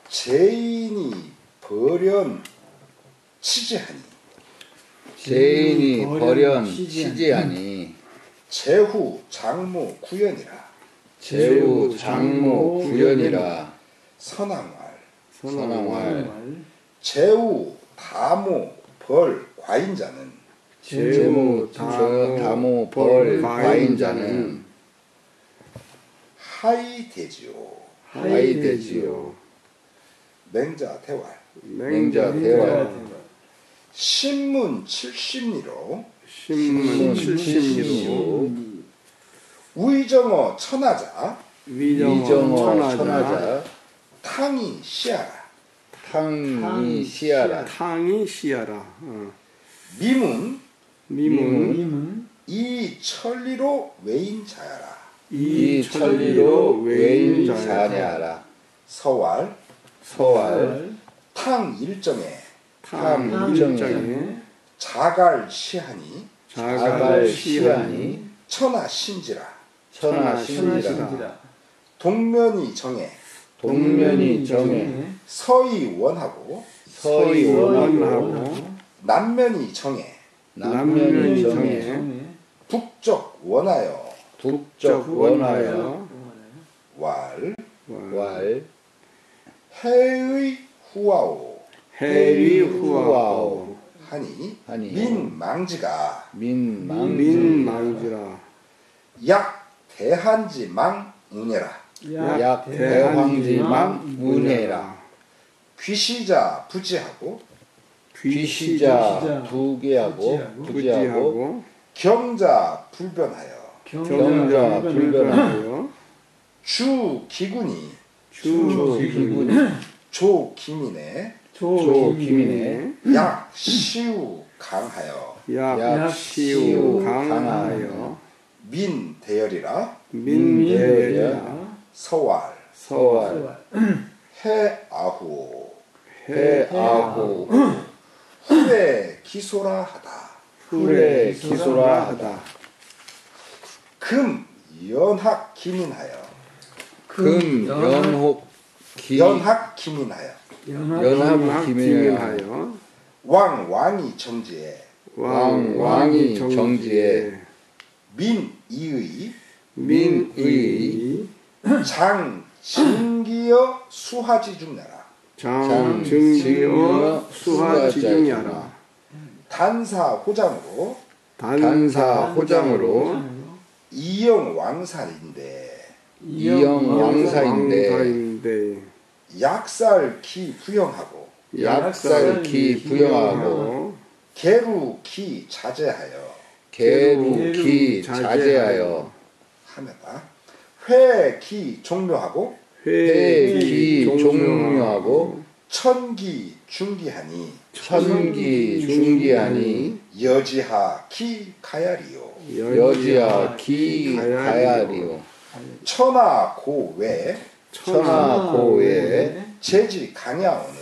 제인이 벌연 치지하니 제인이 벌연 치지하니 제후 장모 구연이라 제후 장모 구연이라 선왕왈 제후 다모 벌 과인자는 제후 다모 벌 과인자는 하이되지요. 맹자 대활 신문 70리로 우이정어 천하자 탕이 시하라 미문 이 천리로 외인자야라 서왈 탕 일정에 자갈 시하니 천하신지라 동면이 정해 서이 원하고 남면이 정해 북적 원하여 왈 해의 후아오 하니 민망지가 약 대한지망 문해라 귀시자 부지하고 경자 불변하여 주 기군이 조기민의 약 시우 강하여 민 대열이라 서왈 해아후 후레 기소라 하다 금 연학 기민하여 왕이 정지해 민의의 장 진기여 수하지중야라 단사 호장으로 이영왕사인데 약살기 부영하고 계루기 자제하여 하면다 회기 종묘하고 천기 중기하니 여지하 기 가야리요 천하 고외 제지 강야오늘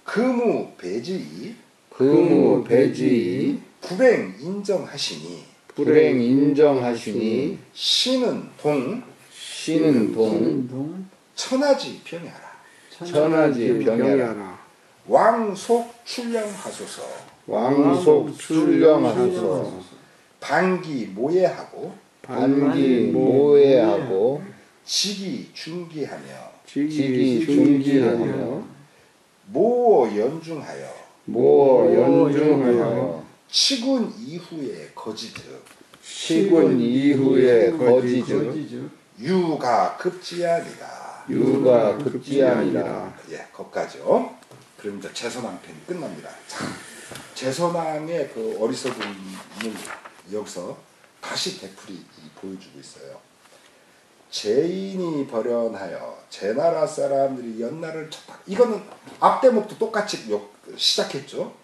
금우 배지이 불행 인정하시니 신은 동 천하지 병야라 왕속 출령하소서 반기 모해하고 지기 중기하며 모어 연중하여 치군 이후에 거지득 유가 급지아니라 예, 거기까지요. 그럼 이제 제선왕편이 끝납니다. 자, 제선왕의 그 어리석음을 여기서 다시 되풀이 보여주고 있어요. 제인이 벌연하여 제나라 사람들이 연나를 쳤다. 이거는 앞 대목도 똑같이 시작했죠.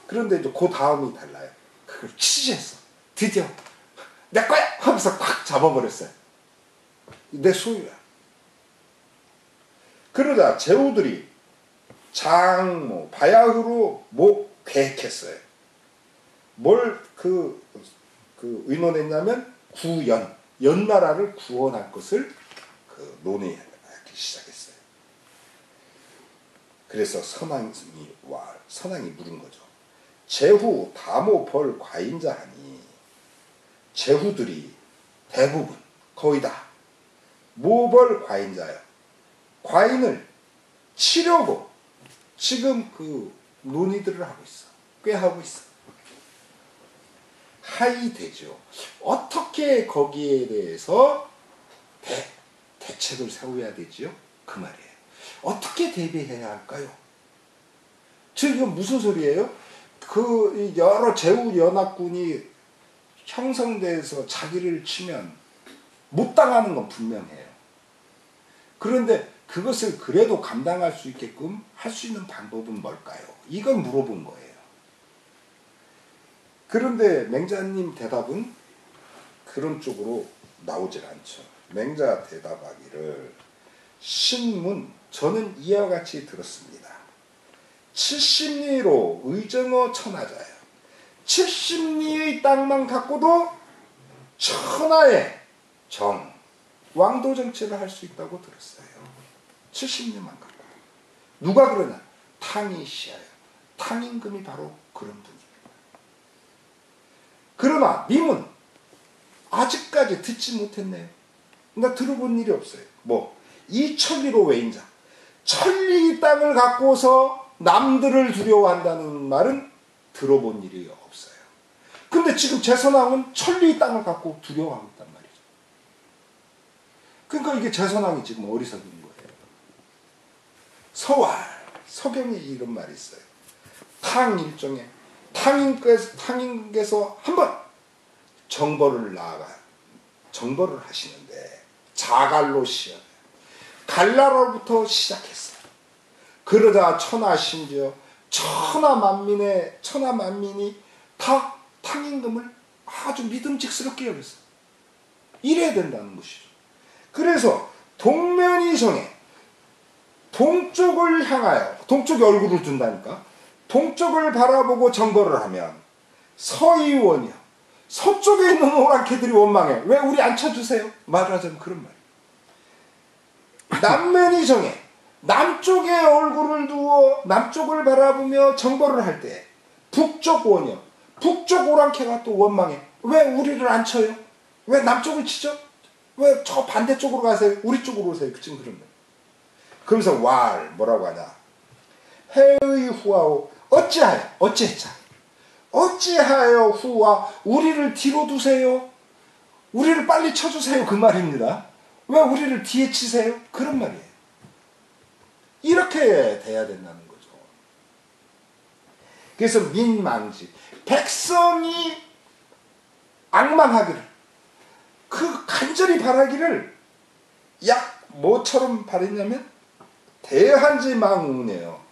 그런데 이제 그 다음이 달라요. 그걸 취지했어. 드디어 내 거야 하면서 꽉 잡아버렸어요. 내 소유야. 그러다 제후들이 장모 바야흐로 계획했어요. 뭘 의논했냐면 연나라를 구원할 것을 논의하기 시작했어요. 그래서 선왕이 물은 거죠. 제후 다모 벌 과인자하니, 제후들이 대부분 거의 다 모벌 과인자예요. 과인을 치려고 지금 그 논의들을 하고 있어. 꽤 하고 있어. 하이 되죠. 어떻게 거기에 대해서 대책을 세워야 되지요? 그 말이에요. 어떻게 대비해야 할까요? 즉 이건 무슨 소리예요? 그 여러 제후 연합군이 형성돼서 자기를 치면 못 당하는 건 분명해요. 그런데 그것을 그래도 감당할 수 있게끔 할 수 있는 방법은 뭘까요? 이걸 물어본 거예요. 그런데 맹자님 대답은 그런 쪽으로 나오질 않죠. 맹자 대답하기를, 신문 저는 이와 같이 들었습니다. 70리로 의정어 천하자요. 70리의 땅만 갖고도 천하의 왕도 정치를 할 수 있다고 들었어요. 70리만 갖고. 누가 그러냐? 탕이시아요. 탕임금이 바로 그런 분입니다. 그러나 님은 아직까지 듣지 못했네요. 나 들어본 일이 없어요. 이 천리로 외인자. 천리 땅을 갖고서 남들을 두려워한다는 말은 들어본 일이 없어요. 근데 지금 제선왕은 천리 땅을 갖고 두려워하고 있단 말이죠. 그러니까 이게 제선왕이 지금 어리석은 거예요. 서경에 이런 말이 있어요. 탕일종에 탕인께서 한번 정벌을 하시는데 자갈로 시작해요. 갈나로부터 시작했어요. 그러자 심지어 천하 만민이 다 탕임금을 아주 믿음직스럽게 여겼어요. 이래야 된다는 것이죠. 그래서 동면이 정해 동쪽을 향하여, 동쪽에 얼굴을 둔다니까, 동쪽을 바라보고 정벌을 하면 서의원이요, 서쪽에 있는 오랑캐들이 원망해. 왜 우리 안 쳐주세요? 말하자면 그런 말이에요. 남면이 정해 남쪽에 얼굴을 두어 남쪽을 바라보며 정벌을 할 때 북쪽 원이요, 북쪽 오랑캐가 또 원망해. 왜 우리를 안 쳐요? 왜 남쪽을 치죠? 왜 저 반대쪽으로 가세요? 우리 쪽으로 오세요. 지금 그런 거예요. 그러면서 뭐라고 하냐? 해의 후하오 어찌하여 후와 우리를 뒤로 두세요? 우리를 빨리 쳐주세요. 그 말입니다. 왜 우리를 뒤에 치세요? 그런 말이에요. 이렇게 돼야 된다는 거죠. 그래서 민망지, 백성이 악망하기를, 그 간절히 바라기를 뭐처럼 바랬냐면 대한지망운이에요.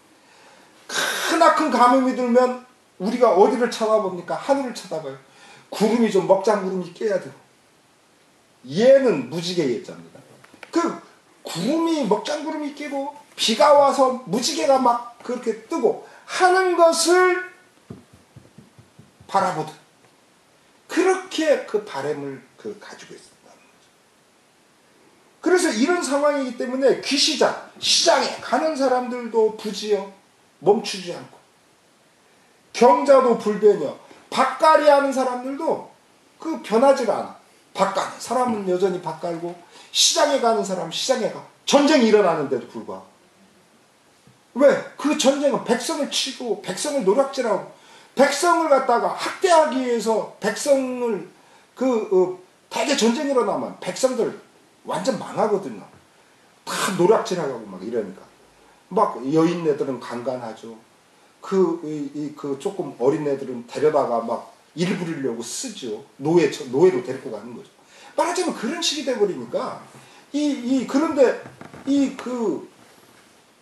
크나큰 가뭄이 들면 우리가 어디를 쳐다봅니까? 하늘을 쳐다봐요. 구름이 좀 먹장구름이 깨야 되고. 얘는 무지개 예자입니다. 그 구름이 먹장구름이 깨고 비가 와서 무지개가 막 그렇게 뜨고 하는 것을 바라보듯 그렇게 그 바람을 가지고 있었다는 거죠. 그래서 이런 상황이기 때문에 시장에 가는 사람들도 부지요, 멈추지 않고, 경자도 불변이요, 밭갈이 하는 사람들도 변하지 않아. 사람은 여전히 밭 갈고, 시장에 가는 사람은 시장에 가. 전쟁이 일어나는데도 불구하고. 왜? 그 전쟁은 백성을 치고 백성을 노략질하고 백성을 갖다가 학대하기 위해서 백성을 대개 전쟁이 일어나면 백성들 완전 망하거든요. 다 노략질하고 막 이러니까 막 여인네들은 강간하죠. 조금 어린 애들은 데려다가 막 일 부리려고 쓰죠. 노예로 데리고 가는 거죠. 말하자면 그런 식이 돼버리니까 그런데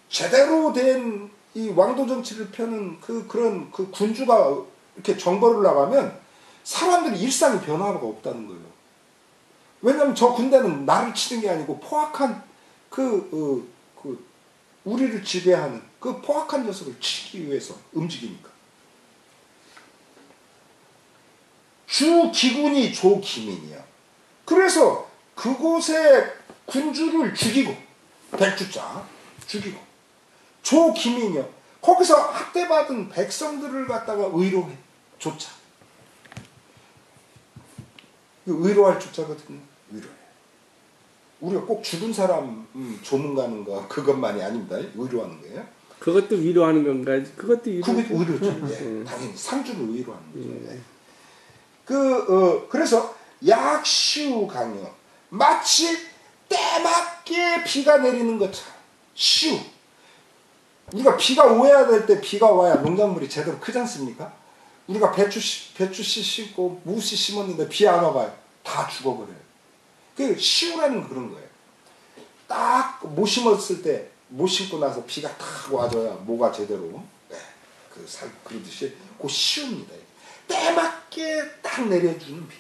제대로 된 이 왕도 정치를 펴는 그런 군주가 이렇게 정벌을 나가면 사람들이 일상이 변화가 없다는 거예요. 왜냐하면 저 군대는 나를 치는 게 아니고 포악한 우리를 지배하는 그 포악한 녀석을 치기 위해서 움직이니까. 주기군이 조기민이야. 그래서 그곳의 군주를 죽이고 백주자 죽이고 조기민이요 거기서 학대받은 백성들을 갖다가 의로해 조차 의로할 주자거든요. 의로해. 우리가 꼭 죽은 사람 조문 가는 거 그것만이 아닙니다. 의로하는 거예요. 그것도 위로하는 건가요? 그것도 그게 의로죠. 예, 당연히 상주를 의로하는 거죠. 예. 그래서 약시우 강요 마치 때맞게 비가 내리는 것처럼 시우 우리가 비가 오야 될 때 비가 와야 농작물이 제대로 크지 않습니까? 우리가 배추씨 심고 무씨 심었는데 비 안 와봐요. 다 죽어버려요. 그 시우라는 그런 거예요. 딱 못 심었을 때 못 심고 나서 비가 딱 와줘야 뭐가 제대로 그러듯이 그 시우입니다. 때맞게 딱 내려주는 비.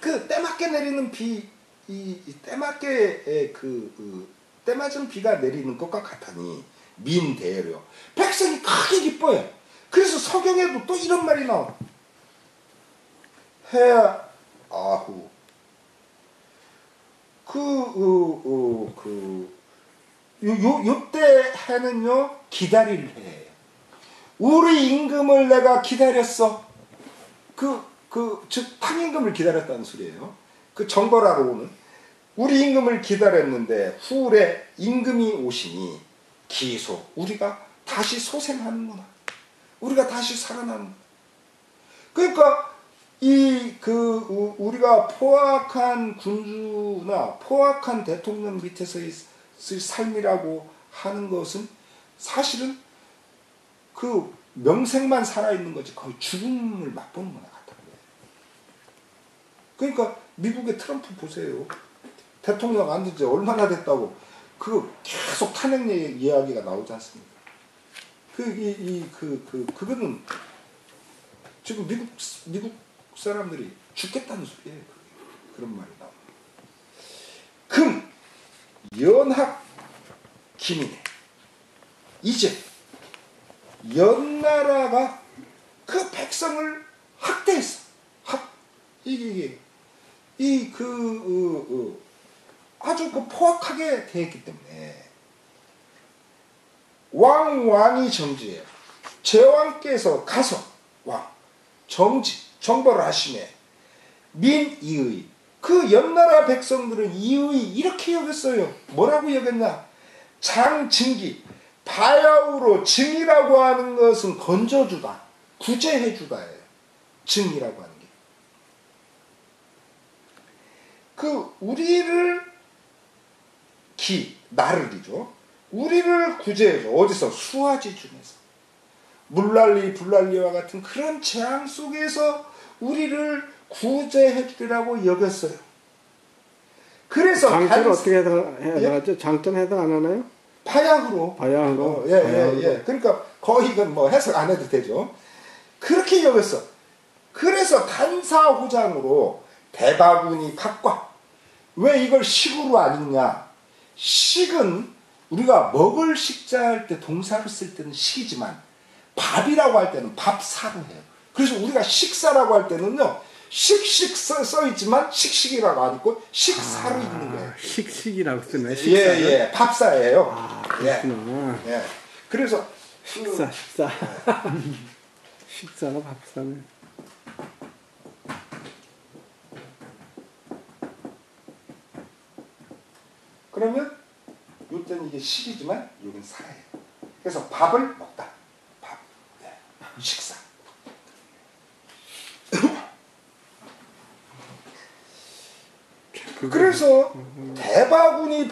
그 때맞게 내리는 비, 이 때맞게 때맞은 비가 내리는 것과 같으니 민대려 백성이 크게 기뻐요. 그래서 서경에도 또 이런 말이 나와. 해 아후 요때 해는요 기다릴 해예요. 우리 임금을 내가 기다렸어. 즉 탕임금을 기다렸다는 소리예요. 그 정벌하러 오는 우리 임금을 기다렸는데 후에 임금이 오시니 기소 우리가 다시 소생하는구나. 우리가 다시 살아나는. 그러니까 우리가 포악한 군주나 포악한 대통령 밑에서의 삶이라고 하는 것은 사실은 그 명색만 살아있는 거지 거의 죽음을 맛보는 거나 같다는 거예요. 그러니까 미국의 트럼프 보세요. 대통령 안 된 지 얼마나 됐다고 계속 탄핵 이야기가 나오지 않습니까? 그거는 지금 미국 사람들이 죽겠다는 소리예요. 그런 말이 나옵니다. 금 연합 기민해. 이제 연나라가 그 백성을 학대했어. 아주 포악하게 되었기 때문에 왕이 정지해요. 제왕께서 가서 정벌을 하시매 민이의 그 연나라 백성들은 이의 이렇게 여겼어요. 뭐라고 여겼냐? 장증기 바야흐로 증이라고 하는 것은 건져주다, 구제해주다예요. 증이라고 하는 게. 우리를 나를이죠. 우리를 구제해줘. 어디서? 수아지 중에서. 물난리 불난리와 같은 그런 재앙 속에서 우리를 구제해주리라고 여겼어요. 그래서 장점 어떻게 해당하죠? 예? 장점 해당 안 하나요? 바야흐로. 예. 그러니까 거의 이건 해석 안 해도 되죠. 그렇게 여겼어. 그래서 단사호장으로 대바구니 팥과 왜 이걸 식으로 안 읽냐? 식은 우리가 먹을 식자 할 때 동사로 쓸 때는 식이지만 밥이라고 할 때는 밥사로 해요. 그래서 우리가 식사라고 할 때는요 식식 써 있지만 식식이라고 안 있고 식사로 읽는 거예요. 식식이라고 쓰네. 예, 밥사예요. 그렇구나. 예. 그래서 식사. 식사가 밥사네. 그러면 이때는 이게 식이지만 여긴 사예요. 그래서 밥을 먹다. 밥. 네. 식사. 그래서 대바구니에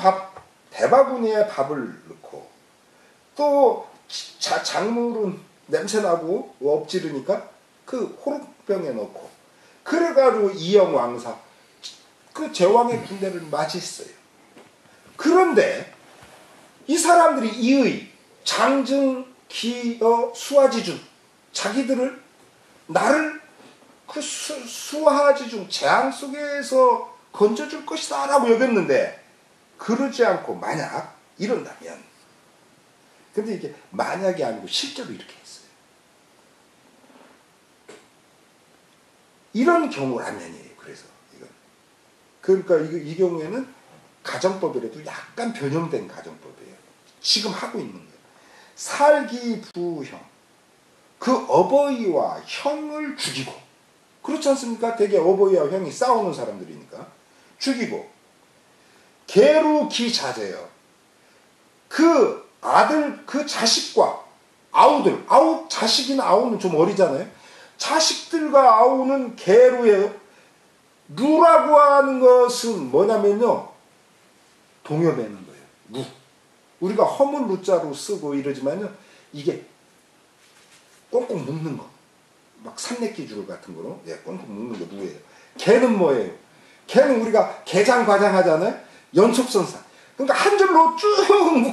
밥을 넣고 또 작물은 냄새나고 엎지르니까 그 호롱병에 넣고 그래가지고 이영왕사 그 제왕의 군대를 맞이했어요. 그런데 이 사람들이 이의 장증 기어 수하지중 자기들을 나를 그 수하지중 재앙 속에서 건져줄 것이다 라고 여겼는데 그러지 않고 만약 이런다면 근데 이게 만약이 아니고 실제로 이렇게 했어요. 이런 경우라면이에요. 그래서 이건 그러니까 이 경우에는 가정법이라도 약간 변형된 가정법이에요. 지금 하고 있는 거예요. 살기부형. 그 어버이와 형을 죽이고, 그렇지 않습니까? 되게 어버이와 형이 싸우는 사람들이니까 죽이고, 계루기자제요. 그 아들, 그 자식과 아우들, 자식이나 아우는 좀 어리잖아요. 자식들과 아우는 계루예요. 루라고 하는 것은 뭐냐면요, 동요매는 거예요. 루. 우리가 허물 루자로 쓰고 이러지만요, 이게 꽁꽁 묶는 거. 막 산내기줄 같은 거로, 예, 꽁꽁 묶는 거 루예요. 개는 뭐예요? 개는 우리가 개장과장 하잖아요. 연속선상. 그러니까 한 줄로 쭉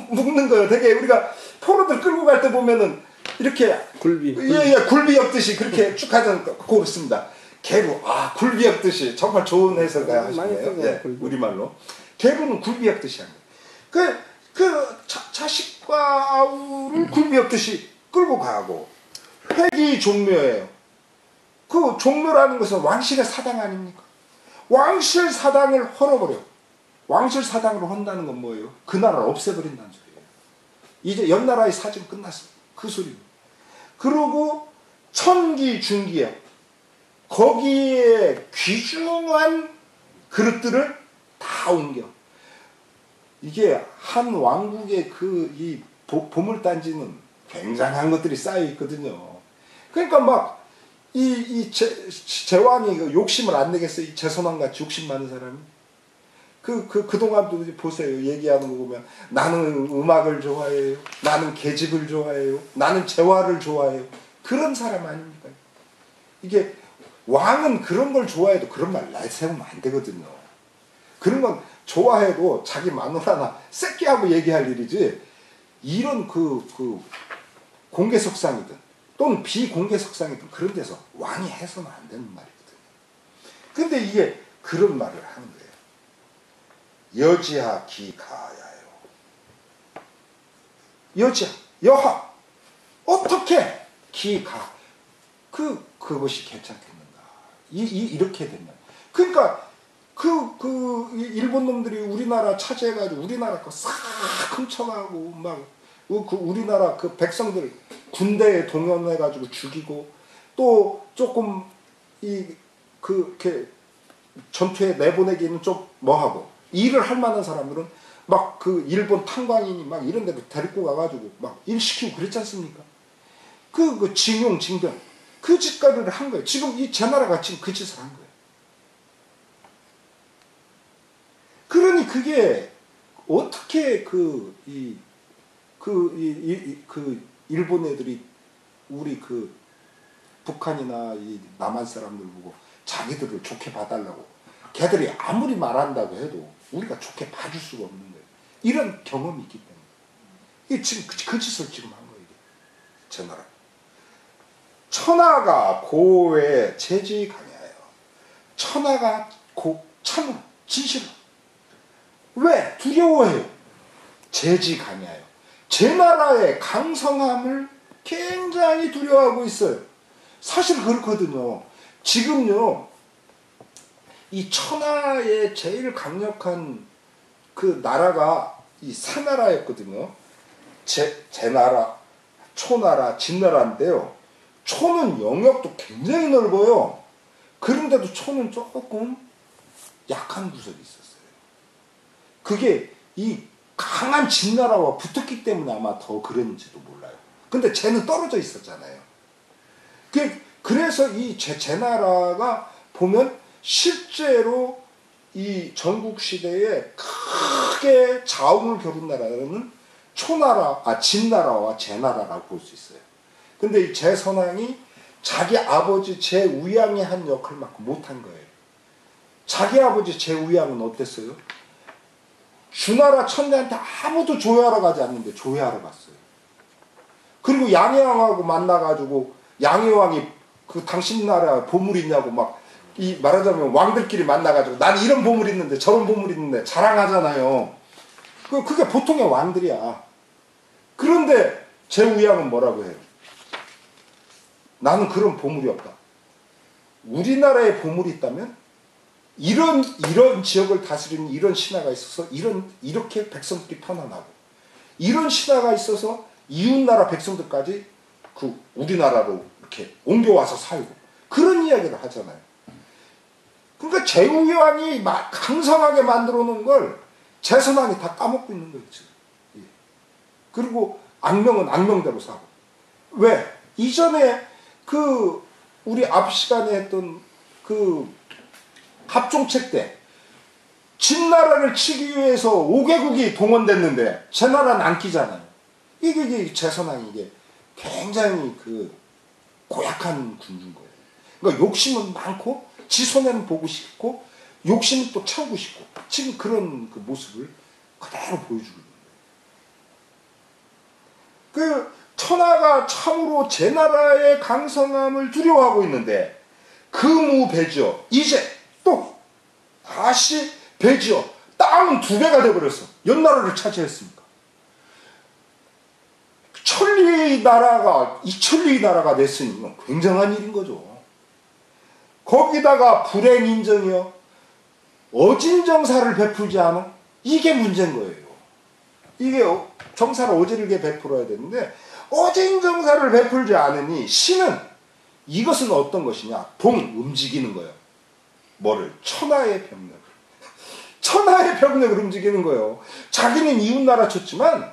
묶는 거예요. 되게 우리가 포로들 끌고 갈 때 보면은 이렇게 굴비. 예, 굴비 엮듯이 그렇게 쭉 하잖아요. 그거 있습니다. 개루, 굴비 엮듯이. 정말 좋은 해석을 하시네요. 예, 우리말로. 개루는 굴비 엮듯이 하는 거예요. 자식과 아우를 굴비 엮듯이 끌고 가고, 회기 종묘예요. 그 종묘라는 것은 왕실의 사당 아닙니까? 왕실 사당을 헐어버려. 왕실 사당으로 한다는 건 뭐예요? 그 나라를 없애버린다는 소리예요. 이제 옆나라의 사정 끝났어. 그 소리예요. 그리고 천기 중기예요. 거기에 귀중한 그릇들을 다 옮겨. 이게 한 왕국의 이 보물단지는 굉장한 것들이 쌓여 있거든요. 그러니까 막 제왕이 욕심을 안 내겠어요. 이 제선왕 같이 욕심 많은 사람이. 그동안도 보세요. 얘기하는 거 보면 나는 음악을 좋아해요. 나는 계집을 좋아해요. 나는 재화를 좋아해요. 그런 사람 아닙니까? 이게 왕은 그런 걸 좋아해도 그런 말 내세우면 안 되거든요. 그런 건 좋아해도 자기 마누라나 새끼하고 얘기할 일이지, 이런 공개석상이든 또는 비공개석상이든 그런 데서 왕이 해서는 안 되는 말이거든요. 근데 이게 그런 말을 하는 거예요. 여지하 기가야요. 여지하, 여하, 어떻게 기가, 그것이 괜찮겠는가. 이렇게 되면. 그러니까 일본 놈들이 우리나라 차지해가지고 우리나라 거 싹 훔쳐가고 막 우리나라 그 백성들 군대에 동원해가지고 죽이고, 또 조금 이렇게 전투에 내보내기는 좀 뭐하고, 일을 할 만한 사람들은 막 일본 탄광인이 막 이런 데도 데리고 가가지고 막 일 시키고 그랬지 않습니까? 징용, 징병. 그 짓거리를 한 거예요. 지금 제 나라가 지금 그 짓을 한 거예요. 그러니 그게 어떻게 일본 애들이 우리 북한이나 이 남한 사람들 보고 자기들을 좋게 봐달라고, 걔들이 아무리 말한다고 해도 우리가 좋게 봐줄 수가 없는 거예요. 이런 경험이 있기 때문에. 이게 지금 그 짓을 지금 한 거예요. 제 나라. 천하가 고에 재지 강야예요. 천하가 천하, 진실. 왜? 두려워해요. 재지 강야예요. 제 나라의 강성함을 굉장히 두려워하고 있어요. 사실 그렇거든요. 지금요, 이 천하의 제일 강력한 그 나라가 이 사나라였거든요. 제나라, 초나라, 진나라인데요. 초는 영역도 굉장히 넓어요. 그런데도 초는 조금 약한 구석이 있었어요. 그게 이 강한 진나라와 붙었기 때문에 아마 더 그랬는지도 몰라요. 근데 쟤는 떨어져 있었잖아요. 그래서 이 제나라가 보면 실제로 이 전국시대에 크게 자웅을 겨룬 나라는 진나라와 제나라라고 볼 수 있어요. 근데 이 제선왕이 자기 아버지 제우양이 한 역할만큼 못한 거예요. 자기 아버지 제우양은 어땠어요? 주나라 천대한테 아무도 조회하러 가지 않는데 조회하러 갔어요. 그리고 양해왕하고 만나가지고 양해왕이 당신 나라에 보물 있냐고 막 말하자면 왕들끼리 만나가지고 난 이런 보물 있는데 저런 보물 있는데 자랑하잖아요. 그게 보통의 왕들이야. 그런데 제우양은 뭐라고 해요? 나는 그런 보물이 없다. 우리나라에 보물이 있다면 이런 지역을 다스리는 이런 신하가 있어서 이렇게 백성들이 편안하고, 이런 신하가 있어서 이웃나라 백성들까지 그 우리나라로 이렇게 옮겨와서 살고, 그런 이야기를 하잖아요. 그러니까 제후왕이 강성하게 만들어 놓은 걸 제선왕이 다 까먹고 있는 거예요, 지금. 예. 그리고 악명은 악명대로 사고. 왜? 이전에 우리 앞 시간에 했던 합종책 때 진나라를 치기 위해서 5개국이 동원됐는데 제 나라는 안 끼잖아요. 이게 제선왕이 이게 굉장히 고약한 군주인 거예요. 그러니까 욕심은 많고 지 손해는 보고 싶고 욕심은 또 채우고 싶고, 지금 그런 모습을 그대로 보여주고 있는 거예요. 천하가 참으로 제 나라의 강성함을 두려워하고 있는데 금우배지어 이제 또 다시 배지어 땅 2배가 돼버렸어. 연나라를 차지했으니까. 천리의 나라가 이천리의 나라가 됐으니 굉장한 일인 거죠. 거기다가 불행인정이요, 어진정사를 베풀지 않아? 이게 문제인 거예요. 이게 정사를 어지르게 베풀어야 되는데 어진정사를 베풀지 않으니 신은 이것은 어떤 것이냐? 움직이는 거예요. 뭐를? 천하의 병력을. 천하의 병력을 움직이는 거예요. 자기는 이웃나라 쳤지만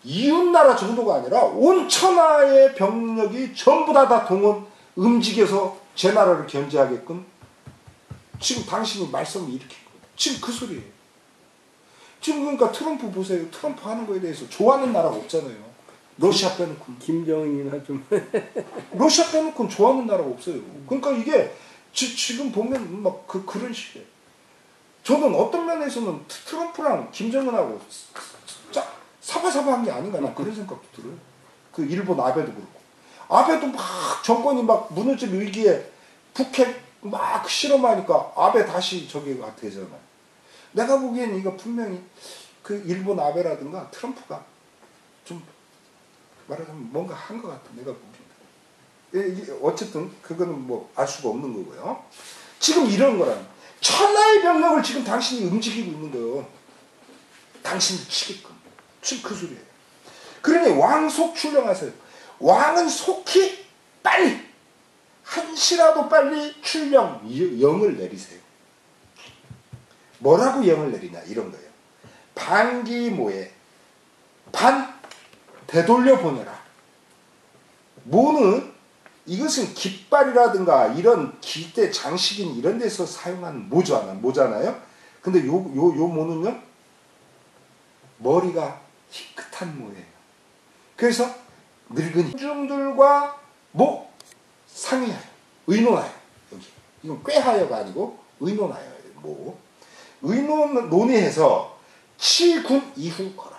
이웃나라 정도가 아니라 온 천하의 병력이 전부 다 움직여서 제 나라를 견제하게끔 지금 당신이 말씀을 일으킨 거예요. 지금 그 소리예요. 지금 그러니까 트럼프 보세요. 트럼프 하는 거에 대해서 좋아하는 나라가 없잖아요. 러시아 빼놓고. 김정은이나 좀. 러시아 빼놓고는 좋아하는 나라가 없어요. 그러니까 이게 지금 보면 그런 식이에요. 저는 어떤 면에서는 트럼프랑 김정은하고 사바사바한 게 아닌가, 나 그런 생각도 들어요. 일본 아베도 그렇고. 아베도 정권이 무너질 위기에 북핵 실험하니까 아베 다시 저기가 되잖아요. 내가 보기엔 이거 분명히 일본 아베라든가 트럼프가 좀 말하자면 뭔가 한 것 같아, 내가 보기엔. 어쨌든 그거는 알 수가 없는 거고요. 지금 이런 거라는 천하의 병력을 지금 당신이 움직이고 있는 거예요. 당신이 치게끔. 지금 그 소리예요. 그러니 왕속 출령하세요. 왕은 속히 빨리 한시라도 빨리 출령 영을 내리세요. 뭐라고 영을 내리냐 이런 거예요. 반기모에 반 되돌려 보내라. 모는 이것은 깃발이라든가 이런 기대 장식인 이런 데서 사용하는 모잖아요. 근데 요 모는요, 머리가 희끗한 모예요. 그래서 늙은 hin중들과 상의하여 의논하여, 여기 이건 꾀하여가 아니고 의논하여, 논의해서 치군 이후 거라.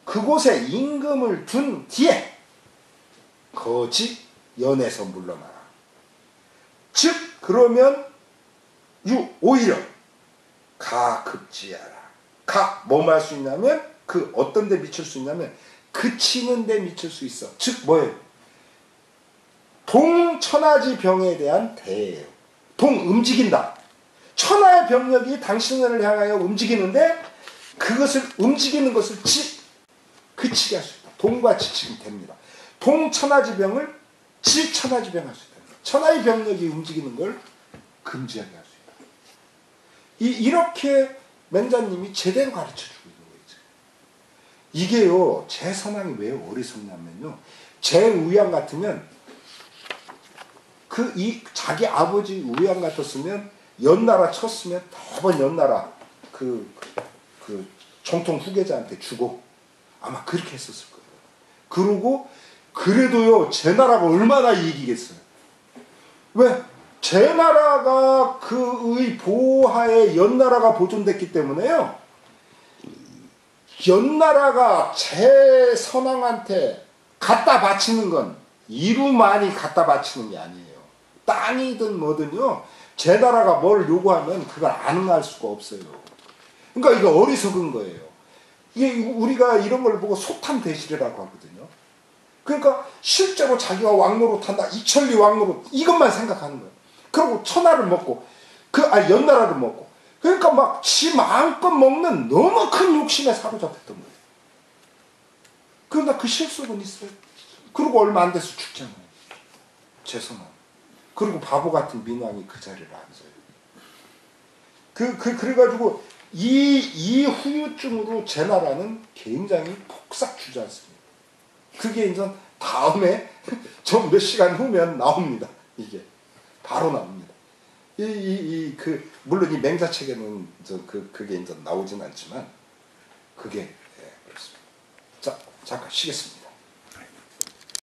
그곳에 임금을 둔 뒤에 거지 연에서 물러나라. 즉 그러면 오히려 가급지하라. 뭐할 수 있냐면 어떤 데 미칠 수 있냐면 그치는 데 미칠 수 있어. 즉 뭐예요? 동천하지 병에 대한 대예요. 움직인다. 천하의 병력이 당신을 향하여 움직이는데 그것을 움직이는 것을 그치게 할 수 있다. 동과 지치면 됩니다. 동천하지병을 지천하지병 할 수 있다. 천하의 병력이 움직이는 걸 금지하게 할 수 있다. 이렇게 맹자님이 제대로 가르쳐주고 있는 거죠. 이게요, 제 선왕이 왜 어리석냐면요, 제 우양 같으면 자기 아버지 우양 같았으면 연나라 쳤으면 대번 연나라 정통 후계자한테 주고 아마 그렇게 했었을 거예요. 그러고 그래도요, 제 나라가 얼마나 이기겠어요. 왜? 제 나라가 그의 보호하에 연나라가 보존됐기 때문에요, 연나라가 제 선왕한테 갖다 바치는 건 이루만이 갖다 바치는 게 아니에요. 땅이든 뭐든요, 제 나라가 뭘 요구하면 그걸 안 응할 수가 없어요. 그러니까 이거 어리석은 거예요. 이게 우리가 이런 걸 보고 소탐대실이라고 하거든요. 그러니까 실제로 자기가 왕노릇 한다, 이천리 왕노릇, 이것만 생각하는 거예요. 그리고 천하를 먹고 연나라를 먹고. 그러니까 막 지 마음껏 먹는 너무 큰 욕심에 사로잡혔던 거예요. 그러나 그 실속은 있어요. 그리고 얼마 안 돼서 죽잖아요. 죄송한. 그리고 바보 같은 민왕이 그 자리를 앉아요. 그래가지고 이 후유증으로 제나라는 굉장히 폭삭 주저앉습니다. 그게 이제 다음에 좀 몇 시간 후면 나옵니다. 이게 바로 나옵니다. 물론 이 맹자책에는 그게 이제 나오진 않지만 그게 그렇습니다. 자, 잠깐 쉬겠습니다.